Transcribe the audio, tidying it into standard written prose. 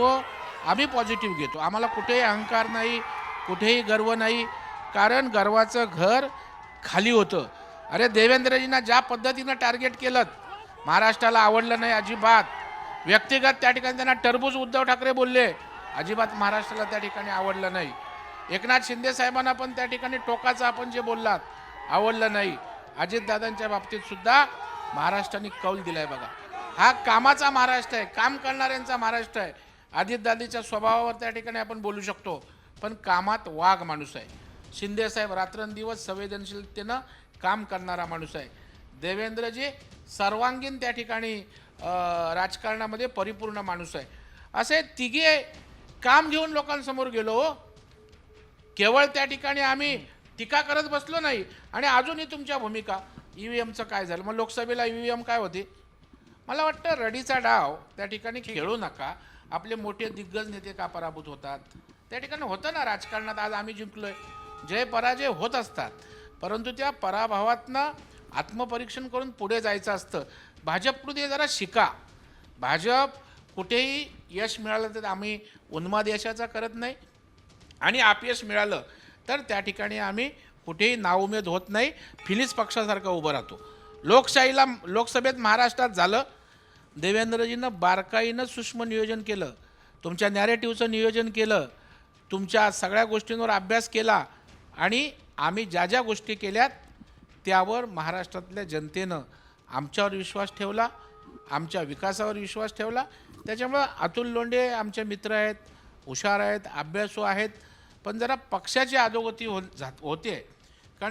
सर्व आम्ही पॉझिटिव्ह घेतो. आम्हाला कुठेही अहंकार नाही, कुठेही गर्व नाही. कारण गर्वाचं घर खाली होतं. अरे देवेंद्रजींना ज्या पद्धतीनं टार्गेट केलं, महाराष्ट्राला आवडलं नाही अजिबात. व्यक्तिगत त्या ठिकाणी त्यांना टरबूज उद्धव ठाकरे बोलले, अजिबात महाराष्ट्राला त्या ठिकाणी आवडलं नाही. एकनाथ शिंदे साहेबांना पण त्या ठिकाणी टोकाचं आपण जे बोललात आवडलं नाही. अजितदादांच्या बाबतीत सुद्धा महाराष्ट्राने कौल दिलाय बघा. हा कामाचा महाराष्ट्र आहे, काम करणाऱ्यांचा महाराष्ट्र आहे. अजितदादांच्या स्वभावावर त्या ठिकाणी आपण बोलू शकतो, पण कामात वाघ माणूस आहे. शिंदे साहेब रात्रंदिवस संवेदनशीलतेनं काम करणारा माणूस आहे. देवेंद्रजी सर्वांगीण त्या ठिकाणी राजकारणामध्ये परिपूर्ण माणूस आहे. असे तिघे काम घेऊन लोकांसमोर गेलो हो. केवळ त्या ठिकाणी आम्ही टीका करत बसलो नाही. आणि अजूनही तुमच्या भूमिका ईव्हीएमचं काय झालं, मग लोकसभेला ईव्हीएम काय होते. मला वाटतं रडीचा डाव त्या ठिकाणी खेळू नका. आपले मोठे दिग्गज नेते का पराभूत होतात, त्या ठिकाणी होतं ना राजकारणात. आज आम्ही जिंकलोय, जय पराजय होत असतात, परंतु त्या पराभवातनं आत्मपरीक्षण करून पुढे जायचं असतं. भाजपकडे जरा शिका. भाजप कुठेही यश मिळालं तर आम्ही उन्माद यशाचा करत नाही, आणि अपयश मिळालं तर त्या ठिकाणी आम्ही कुठेही नाउमेद होत नाही. फिनिक्स पक्षासारखं उभं राहतो. लोकशाहीला लोकसभेत महाराष्ट्रात झालं, देवेंद्रजीनं बारकाईनं सूक्ष्म नियोजन केलं, तुमच्या नॅरेटिव्हचं नियोजन केलं, तुमच्या सगळ्या गोष्टींवर अभ्यास केला, आणि आम्ही ज्या ज्या गोष्टी केल्यात त्यावर महाराष्ट्रातल्या जनतेनं आमच्यावर विश्वास ठेवला, आमच्या विकासावर विश्वास ठेवला. त्याच्यामुळं अतुल लोंढे आमचे मित्र आहेत, हुशार आहेत, अभ्यासू आहेत, पण जरा पक्षाची अधोगती होते.